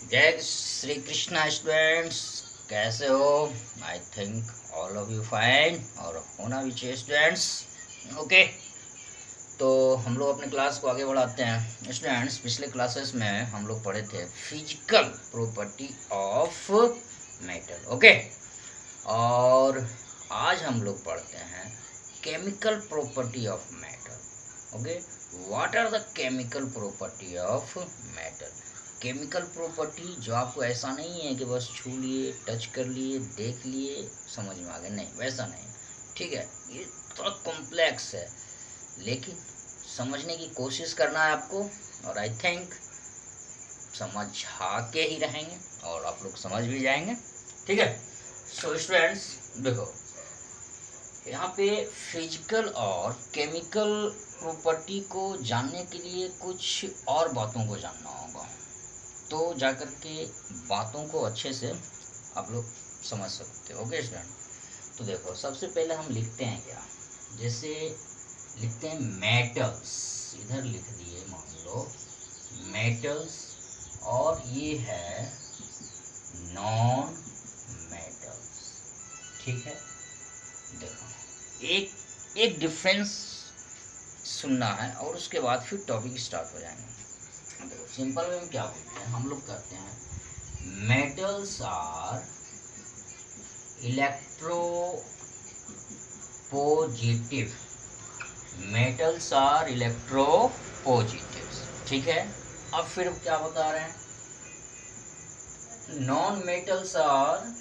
जय श्री कृष्णा स्टूडेंट्स, कैसे हो? I think all of you fine और होना भी चाहिए स्टूडेंट्स। ओके, तो हम लोग अपने क्लास को आगे बढ़ाते हैं स्टूडेंट्स। पिछले क्लासेस में हम लोग पढ़े थे physical property of metal. Okay, और आज हम लोग पढ़ते हैं chemical property of metal. Okay, what are the chemical property of metal? Chemical property जो आपको ऐसा नहीं है कि बस छू लिए, टच कर लिए, देख लिए, समझ में आ गया, नहीं वैसा नहीं। ठीक है, ये थोड़ा कॉम्प्लेक्स है, लेकिन समझने की कोशिश करना है आपको, और आई थिंक समझ के ही रहेंगे और आप लोग समझ भी जाएंगे। ठीक है, सो स्टूडेंट्स देखो, यहाँ पे फिजिकल और केमिकल प्रॉपर्टी को जानने के लिए कुछ और बातों को जानना होगा, तो जाकर के बातों को अच्छे से आप लोग समझ सकते हो। ओके स्टूडेंट, तो देखो सबसे पहले हम लिखते हैं क्या, जैसे लिखते हैं मेटल्स, इधर लिख दिए मान लो मेटल्स, और ये है नॉन मेटल्स। ठीक है, देखो एक एक डिफरेंस सुनना है और उसके बाद फिर टॉपिक स्टार्ट हो जाएंगे। देखो सिंपल में हम क्या बोलते हैं, हम लोग कहते हैं metals are electropositive. Metals are electropositive. ठीक है, अब फिर क्या बता रहे हैं, non metals are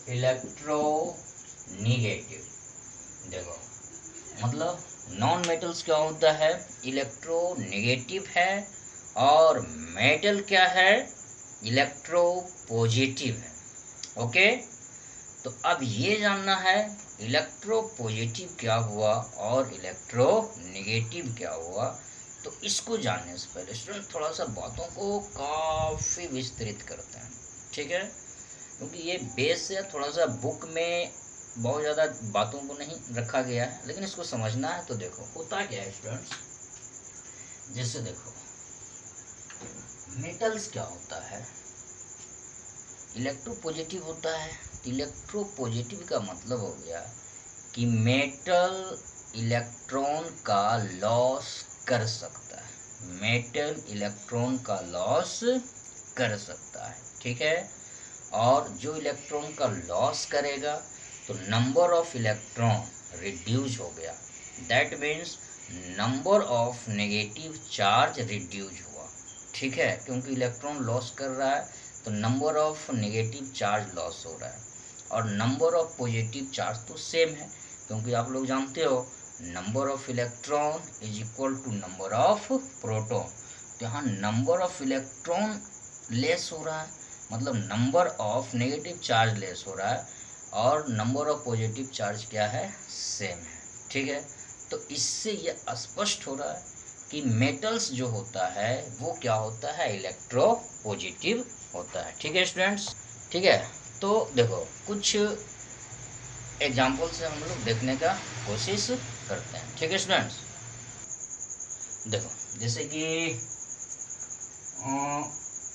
electronegative. देखो मतलब नॉन मेटल्स क्या होता है, इलेक्ट्रो नेगेटिव है, और मेटल क्या है, इलेक्ट्रो पॉजिटिव है। ओके, तो अब ये जानना है इलेक्ट्रो पॉजिटिव क्या हुआ और इलेक्ट्रो नेगेटिव क्या हुआ। तो इसको जानने से पहले स्टूडेंट थोड़ा सा बातों को काफ़ी विस्तृत करते हैं। ठीक है, क्योंकि ये बेस है, थोड़ा सा बुक में बहुत ज़्यादा बातों को नहीं रखा गया है, लेकिन इसको समझना है। तो देखो होता क्या है स्टूडेंट्स, जैसे देखो मेटल्स क्या होता है, इलेक्ट्रोपॉजिटिव होता है। तो इलेक्ट्रोपॉजिटिव का मतलब हो गया कि मेटल इलेक्ट्रॉन का लॉस कर सकता है, मेटल इलेक्ट्रॉन का लॉस कर सकता है। ठीक है, और जो इलेक्ट्रॉन का लॉस करेगा तो नंबर ऑफ इलेक्ट्रॉन रिड्यूस हो गया, that means number of negative charge reduce हुआ। ठीक है, क्योंकि इलेक्ट्रॉन लॉस कर रहा है तो number of negative charge loss हो रहा है, और नंबर ऑफ पॉजिटिव चार्ज तो सेम है, क्योंकि आप लोग जानते हो number of electron is equal to number of proton. तो यहाँ नंबर ऑफ इलेक्ट्रॉन लेस हो रहा है, मतलब number of negative charge less हो रहा है, और नंबर ऑफ पॉजिटिव चार्ज क्या है, सेम है। ठीक है, तो इससे ये स्पष्ट हो रहा है कि मेटल्स जो होता है वो क्या होता है, इलेक्ट्रो पॉजिटिव होता है। ठीक है स्टूडेंट्स, ठीक है, तो देखो कुछ एग्जाम्पल से हम लोग देखने का कोशिश करते हैं। ठीक है स्टूडेंट्स, देखो जैसे कि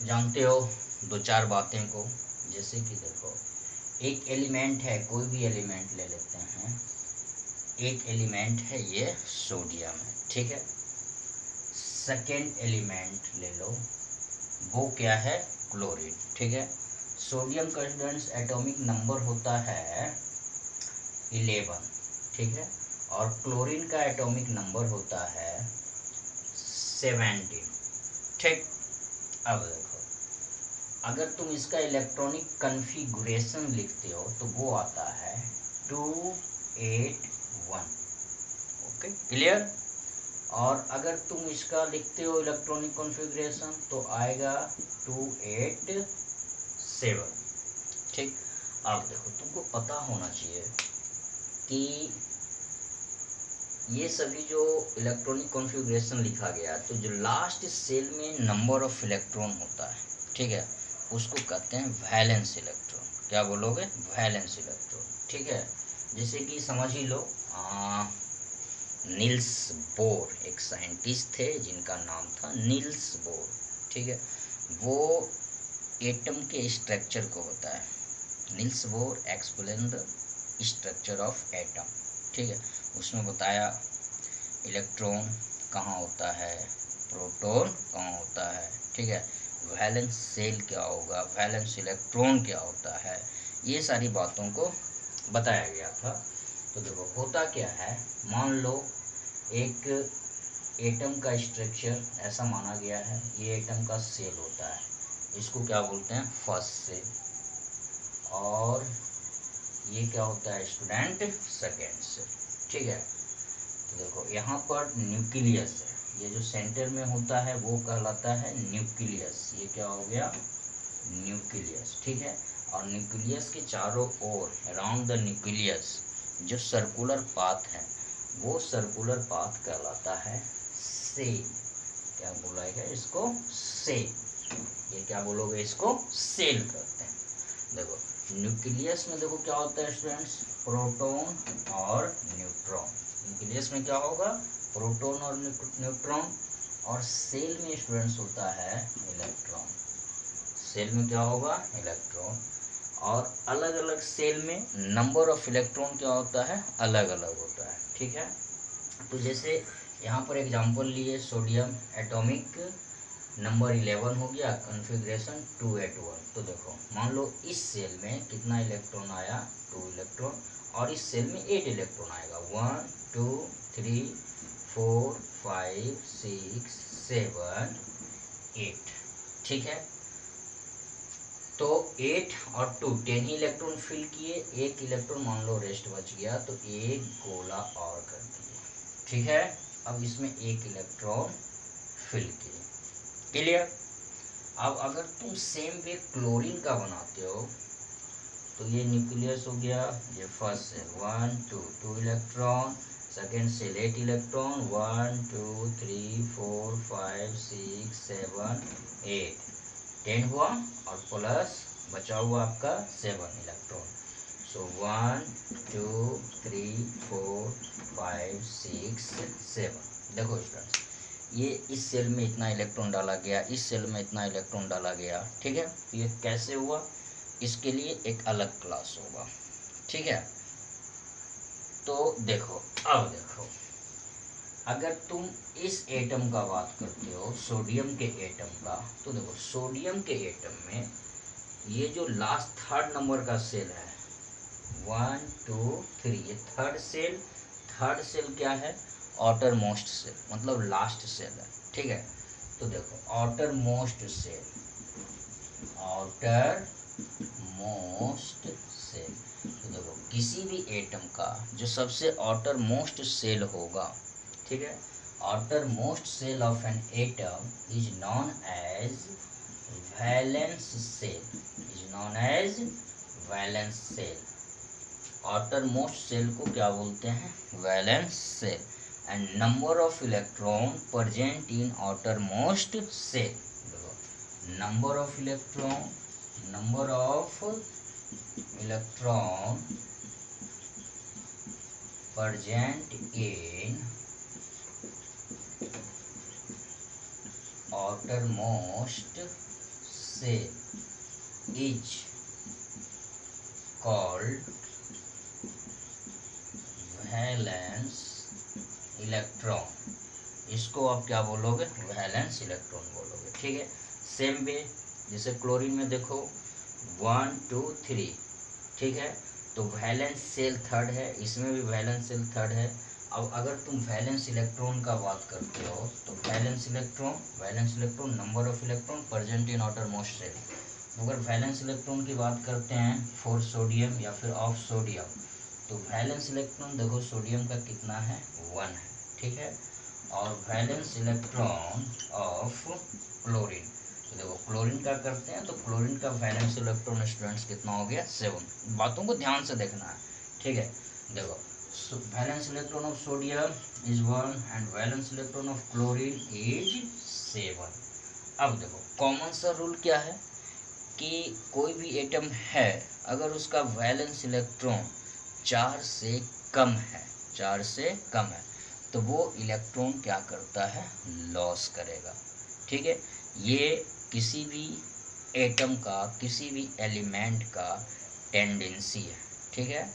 जानते हो दो चार बातें को, जैसे कि देखो एक एलिमेंट है, कोई भी एलिमेंट ले लेते हैं, एक एलिमेंट है ये सोडियम है। ठीक है, सेकेंड एलिमेंट ले लो, वो क्या है, क्लोरीन। ठीक है, सोडियम का स्टूडेंट्स एटॉमिक नंबर होता है 11। ठीक है, और क्लोरीन का एटॉमिक नंबर होता है 17। ठीक, अब देखो अगर तुम इसका इलेक्ट्रॉनिक कन्फिगुरेशन लिखते हो तो वो आता है 281। ओके क्लियर, और अगर तुम इसका लिखते हो इलेक्ट्रॉनिक कॉन्फ़िगरेशन तो आएगा 287। ठीक, अब देखो तुमको पता होना चाहिए कि ये सभी जो इलेक्ट्रॉनिक कॉन्फ़िगरेशन लिखा गया, तो जो लास्ट सेल में नंबर ऑफ इलेक्ट्रॉन होता है, ठीक है, उसको कहते हैं वैलेंस इलेक्ट्रॉन। क्या बोलोगे, वैलेंस इलेक्ट्रॉन। ठीक है, जैसे कि समझ ही लो नील्स बोर, एक साइंटिस्ट थे जिनका नाम था नील्स बोर, ठीक है। वो एटम के स्ट्रक्चर को बताया। Niels Bohr explain the structure of atom, ठीक है। उसमें बताया इलेक्ट्रॉन कहाँ होता है, प्रोटॉन कहाँ होता है, ठीक है, वैलेंस सेल क्या होगा, वैलेंस इलेक्ट्रॉन क्या होता है, ये सारी बातों को बताया गया था। तो देखो होता क्या है, मान लो एक एटम का स्ट्रक्चर ऐसा माना गया है, ये एटम का सेल होता है, इसको क्या बोलते हैं, फर्स्ट सेल, और ये क्या होता है स्टूडेंट, सेकेंड सेल, ठीक है। तो देखो यहाँ पर न्यूक्लियस है, ये जो सेंटर में होता है वो कहलाता है न्यूक्लियस, ये क्या हो गया, न्यूक्लियस, ठीक है। और न्यूक्लियस के चारों ओर अराउंड द न्यूक्लियस जो सर्कुलर पाथ है, वो सर्कुलर पाथ कहलाता है सेल। क्या बोलेगा इसको, सेल। ये क्या बोलोगे इसको, सेल करते हैं। देखो न्यूक्लियस में देखो क्या होता है स्टूडेंट्स, प्रोटॉन और न्यूट्रॉन। न्यूक्लियस में क्या होगा, प्रोटॉन और न्यूट्रॉन, और सेल में स्टूडेंट्स होता है इलेक्ट्रॉन। सेल में क्या होगा, इलेक्ट्रॉन, और अलग अलग सेल में नंबर ऑफ इलेक्ट्रॉन क्या होता है, अलग अलग होता है, ठीक है। तो जैसे यहाँ पर एग्जांपल लिए सोडियम, एटॉमिक नंबर 11 हो गया, कॉन्फ़िगरेशन 281। तो देखो मान लो इस सेल में कितना इलेक्ट्रॉन आया, 2 इलेक्ट्रॉन, और इस सेल में 8 इलेक्ट्रॉन आएगा, 1 2 3 4 5 6 7 8, ठीक है। तो 8 और 2 10 ही इलेक्ट्रॉन फिल किए, एक इलेक्ट्रॉन मान लो रेस्ट बच गया, तो एक गोला और कर दिए, ठीक है। अब इसमें एक इलेक्ट्रॉन फिल किए, क्लियर। अब अगर तुम सेम वे क्लोरीन का बनाते हो, तो ये न्यूक्लियस हो गया, ये first shell 1 2 electron, second shell 8 electron, 1 2 3 4 5 6 7 8 10 हुआ, और प्लस बचा हुआ आपका 7 इलेक्ट्रॉन। सो 1 2 3 4 5 6 7। देखो स्टूडेंट्स, ये इस सेल में इतना इलेक्ट्रॉन डाला गया, इस सेल में इतना इलेक्ट्रॉन डाला गया, ठीक है। ये कैसे हुआ, इसके लिए एक अलग क्लास होगा, ठीक है। तो देखो, अब देखो अगर तुम इस एटम का बात करते हो, सोडियम के एटम का, तो देखो सोडियम के एटम में ये जो लास्ट थर्ड नंबर का सेल है 1 2 3, ये थर्ड सेल क्या है, आउटर मोस्ट सेल, मतलब लास्ट सेल है, ठीक है। तो देखो आउटर मोस्ट सेल, तो देखो किसी भी एटम का जो सबसे आउटर मोस्ट सेल होगा, ठीक है, outermost shell of an atom is known as valence shell, outermost shell को क्या बोलते हैं, valence shell. And number of electron present in outermost shell, number of electron present in outermost cell is called valence electron. इसको आप क्या बोलोगे, valence electron बोलोगे, ठीक है। सेम वे जैसे क्लोरीन में देखो 1 2 3, ठीक है। तो वैलेंस सेल थर्ड है, इसमें भी वैलेंस सेल थर्ड है। अब अगर तुम वैलेंस इलेक्ट्रॉन का बात करते हो, तो valence electron number of electron present in outermost shell. अगर वैलेंस इलेक्ट्रॉन की बात करते हैं फॉर सोडियम या फिर ऑफ सोडियम, तो वैलेंस इलेक्ट्रॉन देखो सोडियम का कितना है, 1 है, ठीक है। और वैलेंस इलेक्ट्रॉन ऑफ क्लोरीन, तो देखो क्लोरीन का करते हैं, तो क्लोरीन का वैलेंस इलेक्ट्रॉन स्टूडेंट्स कितना हो गया, 7। बातों को ध्यान से देखना है, ठीक है। देखो valence electron of sodium is 1 and valence electron of chlorine is 7। अब देखो कॉमन सा रूल क्या है कि कोई भी एटम है, अगर उसका वैलेंस इलेक्ट्रॉन 4 से कम है, तो वो इलेक्ट्रॉन क्या करता है, लॉस करेगा। ठीक है, ये किसी भी एटम का, किसी भी एलिमेंट का टेंडेंसी है। ठीक है,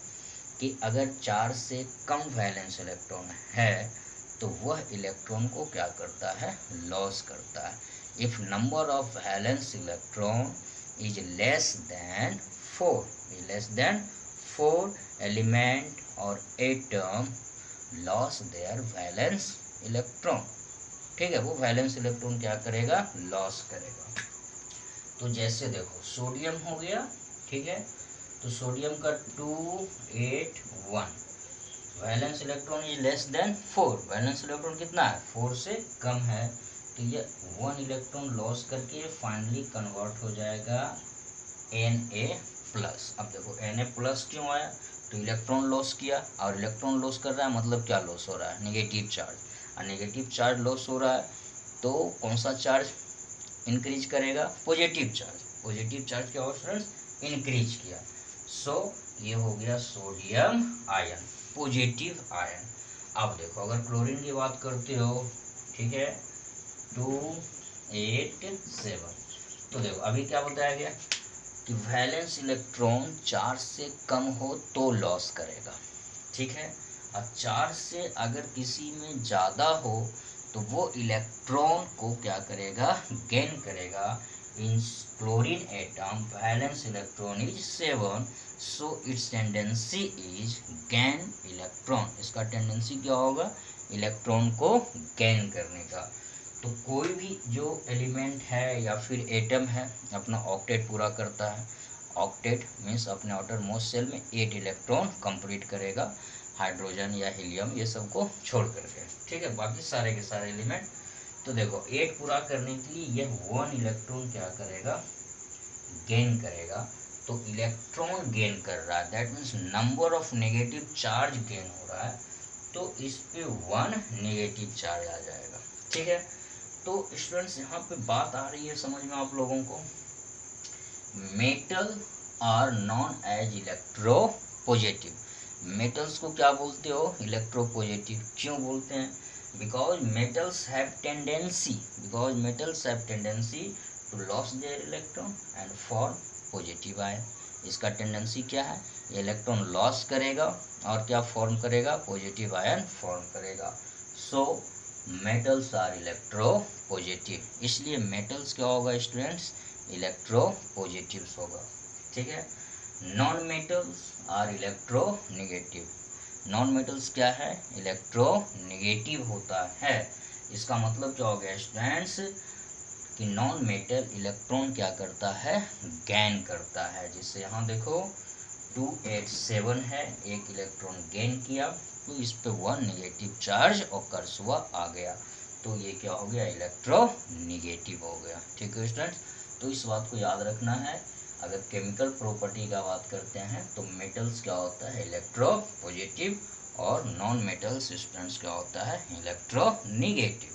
कि अगर 4 से कम वैलेंस इलेक्ट्रॉन है तो वह इलेक्ट्रॉन को क्या करता है, लॉस करता है। If number of valence electron is less than 4 element और atom loss their valence electron. ठीक है, वो वैलेंस इलेक्ट्रॉन क्या करेगा, लॉस करेगा। तो जैसे देखो सोडियम हो गया। ठीक है, तो सोडियम का 281 valence electron is less than 4। Valence electron कितना है, 4 से कम है। तो ये 1 इलेक्ट्रॉन लॉस करके फाइनली कन्वर्ट हो जाएगा Na+। अब देखो Na+ क्यों आया, तो इलेक्ट्रॉन लॉस किया, और इलेक्ट्रॉन लॉस कर रहा है मतलब क्या लॉस हो रहा है, नेगेटिव चार्ज। और नेगेटिव चार्ज लॉस हो रहा है तो कौन सा चार्ज इंक्रीज करेगा, पॉजिटिव चार्ज। पॉजिटिव चार्ज क्या हो स्टूडेंट्स, इंक्रीज किया। सो ये हो गया सोडियम आयन, पॉजिटिव आयन। अब देखो अगर क्लोरीन की बात करते हो, ठीक है, 287। तो देखो अभी क्या बताया गया कि वैलेंस इलेक्ट्रॉन 4 से कम हो तो लॉस करेगा। ठीक है, और 4 से अगर किसी में ज़्यादा हो तो वो इलेक्ट्रॉन को क्या करेगा, गेन करेगा। In chlorine atom valence electron is 7, so it's tendency is gain electron. इसका टेंडेंसी क्या होगा, इलेक्ट्रॉन को गेन करने का। तो कोई भी जो एलिमेंट है या फिर एटम है अपना ऑक्टेट पूरा करता है। ऑक्टेट मीन्स अपने आउटर मोस्ट शेल में 8 इलेक्ट्रॉन कंप्लीट करेगा, हाइड्रोजन या हीलियम ये सबको छोड़ करके। ठीक है, बाकी सारे के सारे एलिमेंट। तो देखो 8 पूरा करने के लिए यह 1 इलेक्ट्रॉन क्या करेगा, गेन करेगा। तो इलेक्ट्रॉन गेन कर रहा है, that means number of negative charge gain हो रहा है, तो इस पे 1 नेगेटिव चार्ज आ जाएगा। ठीक है, तो स्टूडेंट्स यहाँ पे बात आ रही है समझ में आप लोगों को, metal are known as electropositive. Metals को क्या बोलते हो, इलेक्ट्रोपॉजिटिव। क्यों बोलते हैं, because metals have tendency to loss their electron and form positive ion. इसका टेंडेंसी क्या है, इलेक्ट्रॉन लॉस करेगा और क्या फॉर्म करेगा, पॉजिटिव आयन फॉर्म करेगा। सो मेटल्स आर इलेक्ट्रोपॉजिटिव, इसलिए मेटल्स क्या होगा स्टूडेंट्स, इलेक्ट्रोपॉजिटिव होगा। ठीक है, non metals are electronegative. Non metals क्या है, इलेक्ट्रोनेगेटिव होता है। इसका मतलब क्या हो गया स्टूडेंट्स कि नॉन मेटल इलेक्ट्रॉन क्या करता है, गेन करता है। जिससे यहाँ देखो 287 है, एक इलेक्ट्रॉन गेन किया तो इस पे 1 नेगेटिव चार्ज ऑकर्स हुआ आ गया, तो ये क्या हो गया, इलेक्ट्रोनेगेटिव हो गया। ठीक है स्टूडेंट्स, तो इस बात को याद रखना है। अगर केमिकल प्रॉपर्टी का बात करते हैं तो मेटल्स क्या होता है, इलेक्ट्रोपॉजिटिव, और नॉन मेटल्स स्टूडेंट्स क्या होता है, इलेक्ट्रोनेगेटिव।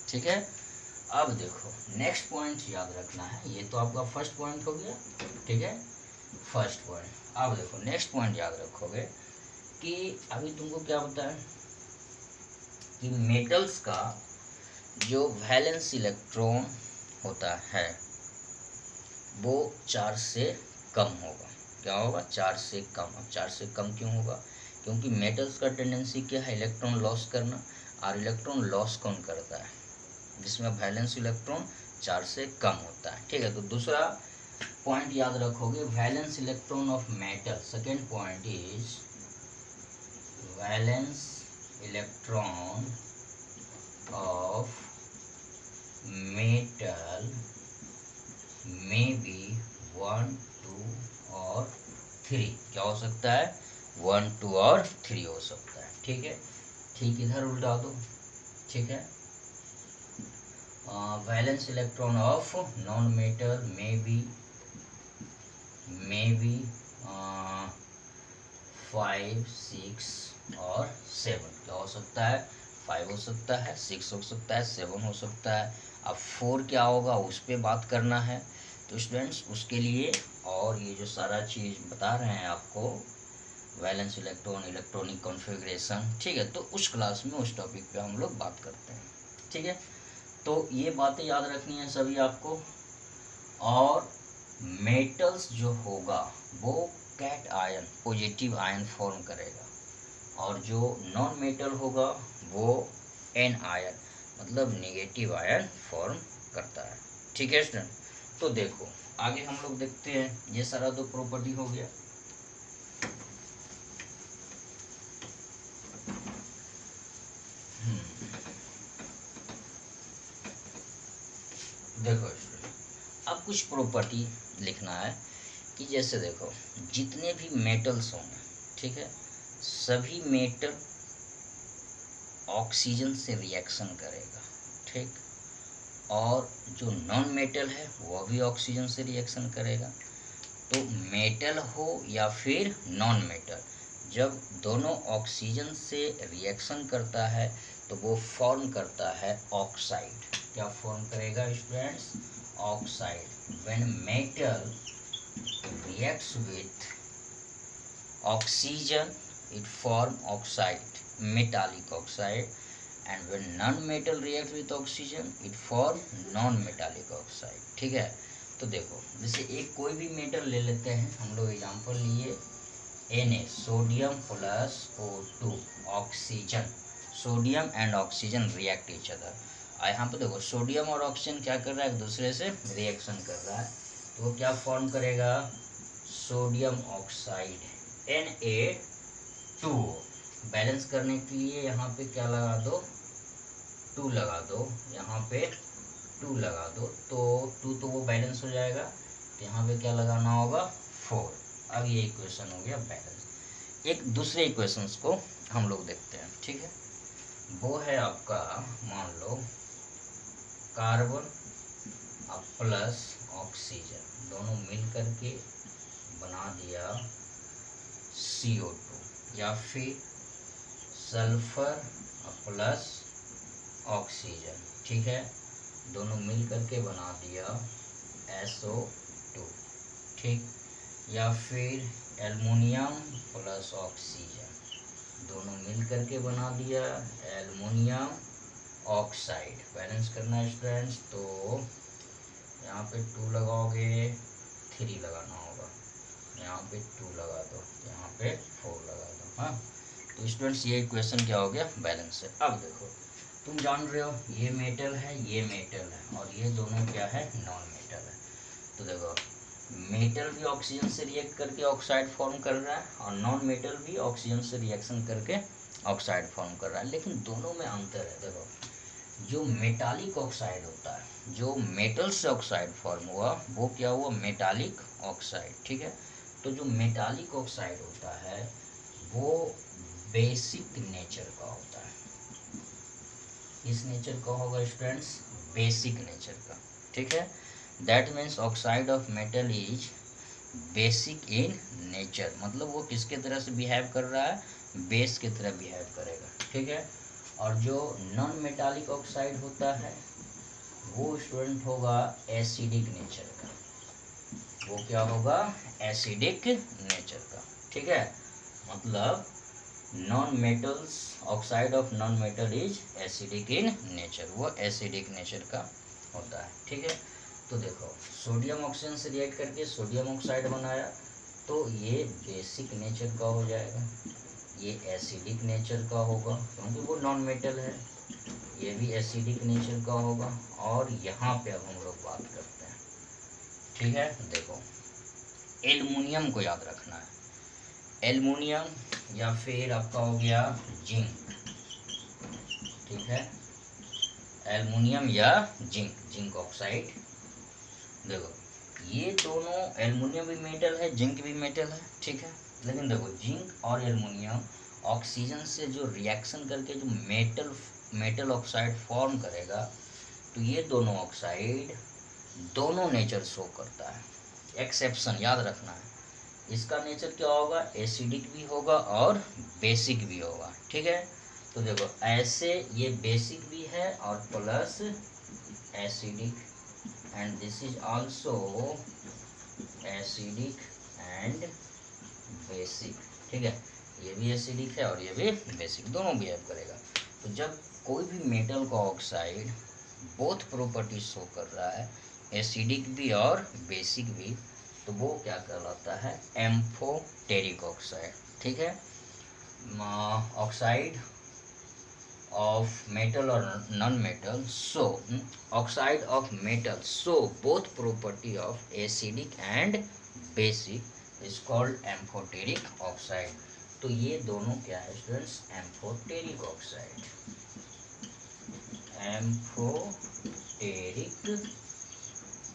ठीक है, अब देखो नेक्स्ट पॉइंट याद रखना है, ये तो आपका फर्स्ट पॉइंट हो गया। ठीक है, फर्स्ट पॉइंट। अब देखो नेक्स्ट पॉइंट याद रखोगे कि अभी तुमको क्या होता है कि मेटल्स का जो वैलेंस इलेक्ट्रॉन होता है वो 4 से कम होगा। क्या होगा, 4 से कम। अब 4 से कम क्यों होगा, क्योंकि मेटल्स का टेंडेंसी क्या है, इलेक्ट्रॉन लॉस करना, और इलेक्ट्रॉन लॉस कौन करता है, जिसमें वैलेंस इलेक्ट्रॉन 4 से कम होता है। ठीक है, तो दूसरा पॉइंट याद रखोगे, valence electron of metal. Second point is valence electron of metal में बी 1, 2 और 3। क्या हो सकता है, 1, 2 और 3 हो सकता है। ठीक है, ठीक इधर उल्टा दो। ठीक है, valence electron of non metal में बी 5, 6 और 7। क्या हो सकता है, 5 हो सकता है, 6 हो सकता है, 7 हो सकता है। अब 4 क्या होगा उस पर बात करना है। तो स्टूडेंट्स उसके लिए, और ये जो सारा चीज़ बता रहे हैं आपको, वैलेंस इलेक्ट्रॉन, इलेक्ट्रॉनिक कॉन्फ़िगरेशन, ठीक है। तो उस क्लास में उस टॉपिक पे हम लोग बात करते हैं, ठीक है। तो ये बातें याद रखनी है सभी आपको। और मेटल्स जो होगा वो cation, positive ion form करेगा, और जो नॉन मेटल होगा वो एन आयन, मतलब नेगेटिव आयन फॉर्म करता है, ठीक है स्टूडेंट। तो देखो आगे हम लोग देखते हैं, ये सारा तो प्रॉपर्टी हो गया। देखो स्टूडेंट, अब कुछ प्रॉपर्टी लिखना है कि जैसे देखो जितने भी मेटल्स होंगे, ठीक है, सभी मेटल ऑक्सीजन से रिएक्शन करेगा, ठीक। और जो नॉन मेटल है वो भी ऑक्सीजन से रिएक्शन करेगा। तो मेटल हो या फिर नॉन मेटल, जब दोनों ऑक्सीजन से रिएक्शन करता है तो वो फॉर्म करता है ऑक्साइड। क्या फॉर्म करेगा students? Oxide. When metal reacts with oxygen it form oxide, metallic oxide, and when non-metal react with oxygen it form non-metallic oxide, ठीक है। तो देखो जैसे एक कोई भी मेटल ले लेते हैं, हम लोग एग्जांपल लिए Na, sodium plus O2, oxygen. Sodium and oxygen react each other. यहाँ पे देखो सोडियम और ऑक्सीजन क्या कर रहा है, एक दूसरे से रिएक्शन कर रहा है, तो वो क्या फॉर्म करेगा? Sodium oxide Na2। बैलेंस करने के लिए यहाँ पे क्या लगा दो? 2 लगा दो, यहाँ पे 2 लगा दो, तो 2 तो वो बैलेंस हो जाएगा, तो यहाँ पे क्या लगाना होगा? 4। अब ये इक्वेशन हो गया बैलेंस। एक दूसरे इक्वेशंस को हम लोग देखते हैं, ठीक है। वो है आपका, मान लो कार्बन प्लस ऑक्सीजन दोनों मिल करके बना दिया CO2, या फिर सल्फर प्लस ऑक्सीजन, ठीक है, दोनों मिल करके बना दिया SO2, ठीक। या फिर एल्युमिनियम प्लस ऑक्सीजन, दोनों मिल करके बना दिया एल्युमिनियम ऑक्साइड। बैलेंस करना है स्टूडेंट्स, तो यहाँ पे 2 लगाओगे, 3 लगाना होगा, यहाँ पे 2 लगा दो, यहाँ पे 4 लगा दो। हाँ, तो स्टूडेंट्स ये इक्वेशन क्या हो गया? बैलेंस है। अब देखो तुम जान रहे हो ये मेटल है, ये मेटल है, और ये दोनों क्या है? नॉन मेटल है। तो देखो मेटल भी ऑक्सीजन से रिएक्ट करके ऑक्साइड फॉर्म कर रहा है, और नॉन मेटल भी ऑक्सीजन से रिएक्शन करके ऑक्साइड फॉर्म कर रहा है, लेकिन दोनों में अंतर है। देखो जो मेटालिक ऑक्साइड होता है, जो मेटल से ऑक्साइड फॉर्म हुआ वो क्या हुआ? मेटालिक ऑक्साइड, ठीक है। तो जो मेटालिक ऑक्साइड होता है वो बेसिक नेचर का होता है। किस नेचर का होगा स्टूडेंट्स? बेसिक नेचर का, ठीक है। That means oxide of metal is basic in nature, मतलब वो किसके तरह से बिहेव कर रहा है? बेस की तरह बिहेव करेगा, ठीक है। और जो नॉन मेटालिक ऑक्साइड होता है वो स्टूडेंट होगा एसिडिक नेचर का। वो क्या होगा? एसिडिक नेचर का, ठीक है। मतलब non metals, oxide of non metal is acidic in nature, वो एसिडिक नेचर का होता है, ठीक है। तो देखो सोडियम ऑक्सीजन से रिएक्ट करके सोडियम ऑक्साइड बनाया, तो ये बेसिक नेचर का हो जाएगा, ये एसिडिक नेचर का होगा क्योंकि वो नॉन मेटल है, ये भी एसिडिक नेचर का होगा। और यहाँ पे अब हम लोग बात करते हैं, ठीक है। देखो एल्युमिनियम को याद रखना है, एल्युमिनियम या फिर आपका हो गया जिंक, ठीक है, एल्युमिनियम या जिंक ऑक्साइड। देखो ये दोनों, एल्युमिनियम भी मेटल है, जिंक भी मेटल है, ठीक है। लेकिन देखो जिंक और एल्युमिनियम ऑक्सीजन से जो रिएक्शन करके जो मेटल ऑक्साइड फॉर्म करेगा, तो ये दोनों ऑक्साइड दोनों नेचर शो करता है। एक्सेप्शन याद रखना है, इसका नेचर क्या होगा? एसिडिक भी होगा और बेसिक भी होगा, ठीक है। तो देखो ऐसे ये बेसिक भी है और plus acidic, and this is also acidic and basic, ठीक है, ये भी एसिडिक है और ये भी बेसिक, दोनों बिहेव करेगा। तो जब कोई भी मेटल का ऑक्साइड बोथ प्रॉपर्टी शो कर रहा है, एसिडिक भी और बेसिक भी, तो वो क्या कहलाता है, एम्फोटेरिक ऑक्साइड। ठीक है, oxide of metal or non-metal, so oxide of metal so both property of acidic and basic is called amphoteric oxide। तो ये दोनों क्या है students, amphoteric oxide, amphoteric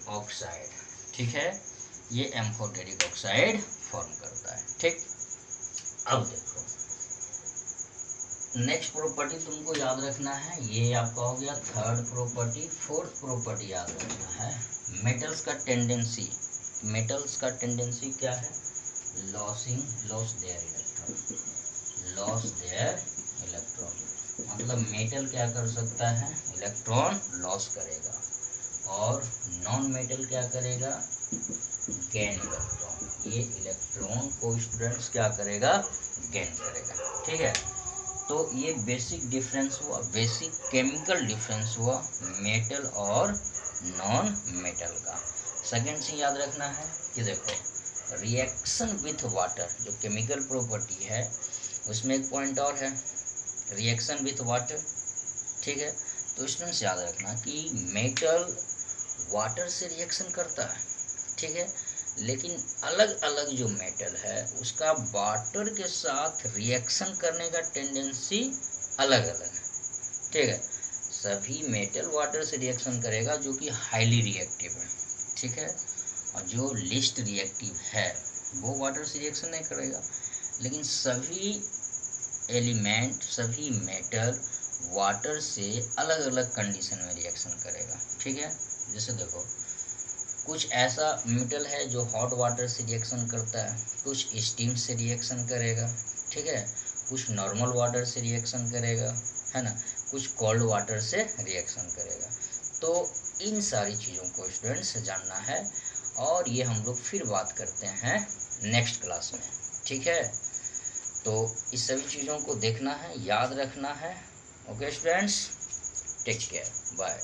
oxide. ठीक है, ये एम्फोटेरिक ऑक्साइड फॉर्म करता है। ठीक, अब देखो नेक्स्ट प्रॉपर्टी तुमको याद रखना है, ये आपका हो गया थर्ड प्रॉपर्टी। फोर्थ प्रॉपर्टी याद रखना है, मेटल्स का टेंडेंसी। मेटल्स का टेंडेंसी क्या है, लॉस देयर इलेक्ट्रॉन। मतलब मेटल क्या कर सकता है, इलेक्ट्रॉन लॉस करेगा, और नॉन मेटल क्या करेगा, गेन इलेक्ट्रॉन। ये इलेक्ट्रॉन को स्टूडेंट्स क्या करेगा, गेन करेगा। ठीक है, तो ये बेसिक डिफरेंस हुआ, बेसिक केमिकल डिफरेंस हुआ मेटल और नॉन मेटल का। सेकेंड चीज याद रखना है कि देखो रिएक्शन विथ वाटर, जो केमिकल प्रॉपर्टी है उसमें एक पॉइंट और है, रिएक्शन विथ वाटर। ठीक है, तो स्टूडेंट्स याद रखना कि मेटल वाटर से रिएक्शन करता है। ठीक है, लेकिन अलग अलग जो मेटल है उसका वाटर के साथ रिएक्शन करने का टेंडेंसी अलग अलग है। ठीक है, सभी मेटल वाटर से रिएक्शन करेगा जो कि हाईली रिएक्टिव है। ठीक है, और जो लिस्ट रिएक्टिव है वो वाटर से रिएक्शन नहीं करेगा, लेकिन सभी एलिमेंट, सभी मेटल वाटर से अलग अलग कंडीशन में रिएक्शन करेगा। ठीक है, जैसे देखो कुछ ऐसा मेटल है जो हॉट वाटर से रिएक्शन करता है, कुछ स्टीम से रिएक्शन करेगा। ठीक है, कुछ नॉर्मल वाटर से रिएक्शन करेगा, है ना, कुछ कोल्ड वाटर से रिएक्शन करेगा। तो इन सारी चीज़ों को स्टूडेंट्स जानना है, और ये हम लोग फिर बात करते हैं नेक्स्ट क्लास में। ठीक है, तो इस सभी चीज़ों को देखना है, याद रखना है। Okay students, take care, bye.